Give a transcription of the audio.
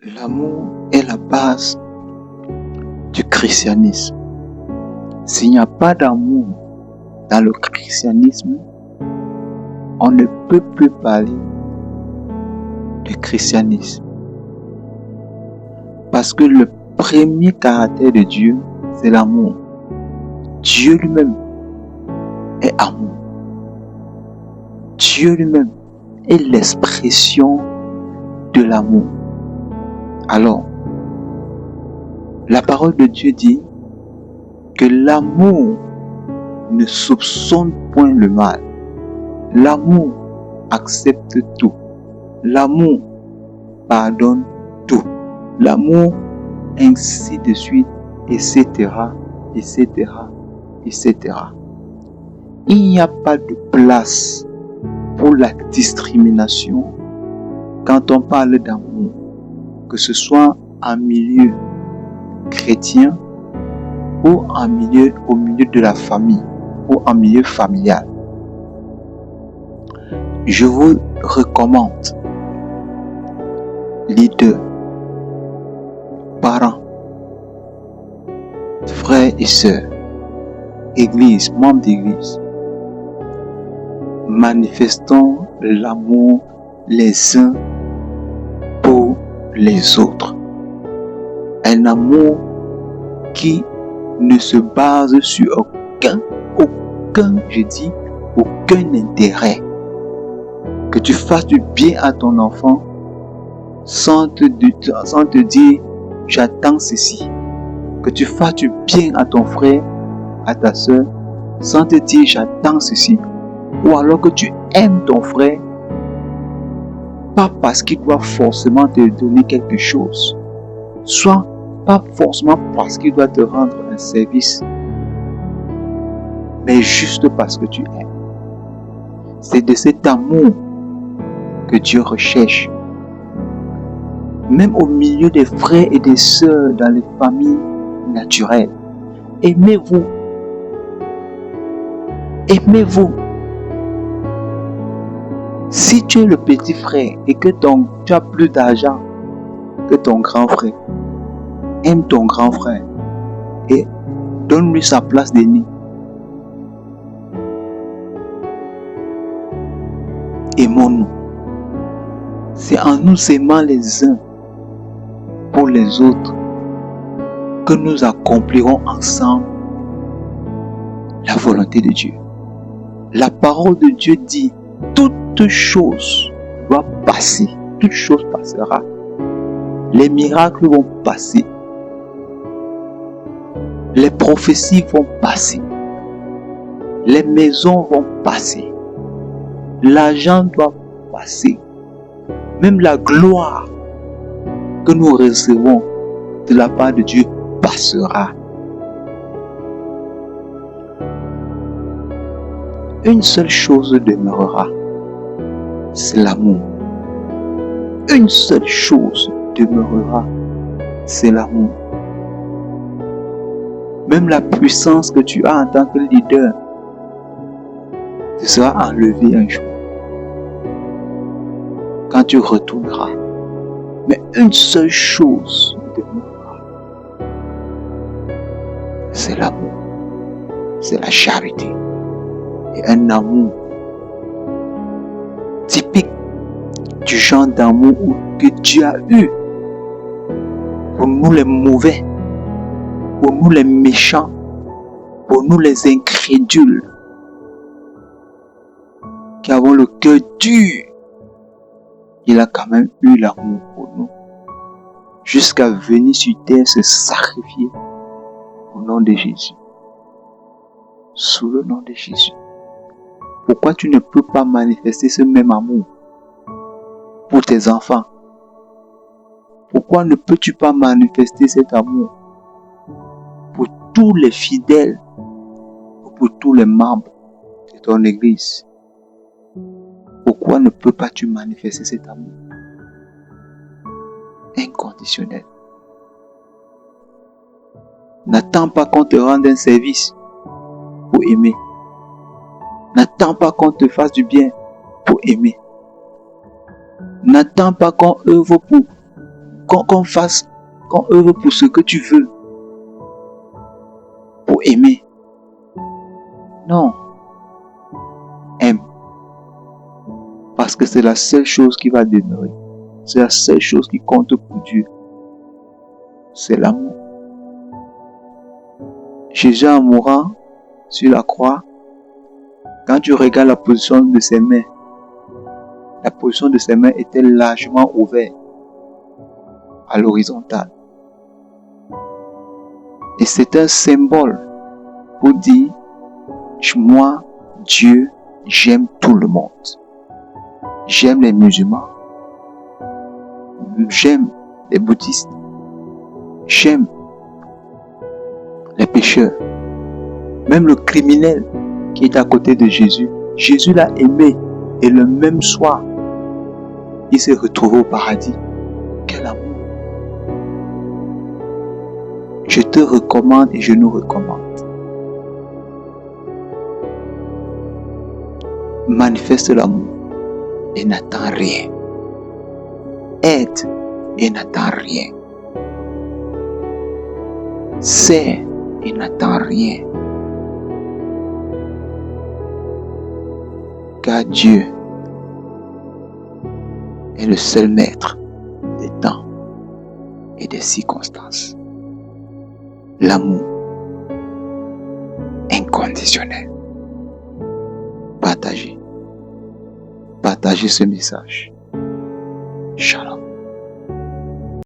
L'amour est la base du christianisme. S'il n'y a pas d'amour dans le christianisme, on ne peut plus parler de christianisme. Parce que le premier caractère de Dieu, c'est l'amour. Dieu lui-même est amour. Dieu lui-même est l'expression de l'amour. Alors, la parole de Dieu dit que l'amour ne soupçonne point le mal. L'amour accepte tout. L'amour pardonne tout. L'amour, ainsi de suite, etc., etc., etc. Il n'y a pas de place pour la discrimination quand on parle d'amour, que ce soit en milieu chrétien ou au milieu de la famille ou en milieu familial. Je vous recommande, leaders, parents, frères et sœurs, église, membres d'église, manifestons l'amour les uns pour les autres. Un amour qui ne se base sur aucun intérêt. Que tu fasses du bien à ton enfant sans te dire j'attends ceci. Que tu fasses du bien à ton frère, à ta soeur, sans te dire j'attends ceci. Ou alors que tu aimes ton frère, pas parce qu'il doit forcément te donner quelque chose, soit pas forcément parce qu'il doit te rendre un service, mais juste parce que tu aimes. C'est de cet amour que Dieu recherche. Même au milieu des frères et des sœurs dans les familles naturelles. Aimez-vous. Aimez-vous. Si tu es le petit frère et que tu as plus d'argent que ton grand frère, aime ton grand frère et donne-lui sa place d'aîné. Aimons-nous. C'est en nous aimant les uns pour les autres que nous accomplirons ensemble la volonté de Dieu. La parole de Dieu dit toute chose doit passer. Toute chose passera. Les miracles vont passer. Les prophéties vont passer. Les maisons vont passer. L'argent doit passer. Même la gloire que nous recevons de la part de Dieu passera. Une seule chose demeurera, c'est l'amour. Une seule chose demeurera, c'est l'amour. Même la puissance que tu as en tant que leader, ce sera enlevé un jour. Quand tu retourneras. Mais une seule chose demeurera. C'est l'amour. C'est la charité. Et un amour typique du genre d'amour que Dieu a eu pour nous les mauvais, pour nous les méchants, pour nous les incrédules, qui avons le cœur dur. Il a quand même eu l'amour pour nous, jusqu'à venir sur terre se sacrifier au nom de Jésus. Sous le nom de Jésus. Pourquoi tu ne peux pas manifester ce même amour pour tes enfants? Pourquoi ne peux-tu pas manifester cet amour pour tous les fidèles ou pour tous les membres de ton église? Pourquoi ne peux pas tu manifester cet amour inconditionnel? N'attends pas qu'on te rende un service pour aimer. N'attends pas qu'on te fasse du bien pour aimer. N'attends pas qu'on œuvre pour qu'on œuvre pour ce que tu veux, pour aimer. Non. Aime. Parce que c'est la seule chose qui va demeurer. C'est la seule chose qui compte pour Dieu. C'est l'amour. Jésus en mourant sur la croix, quand tu regardes la position de ses mains, la position de ses mains était largement ouverte à l'horizontale. Et c'est un symbole pour dire, moi, Dieu, j'aime tout le monde. J'aime les musulmans. J'aime les bouddhistes. J'aime les pécheurs. Même le criminel qui est à côté de Jésus. Jésus l'a aimé. Et le même soir, il s'est retrouvé au paradis. Quel amour! Je te recommande et je nous recommande. Manifeste l'amour et n'attends rien. Aide et n'attends rien. Sers et n'attends rien. Car Dieu est le seul maître des temps et des circonstances. L'amour inconditionnel. Partagez ce message. Shalom.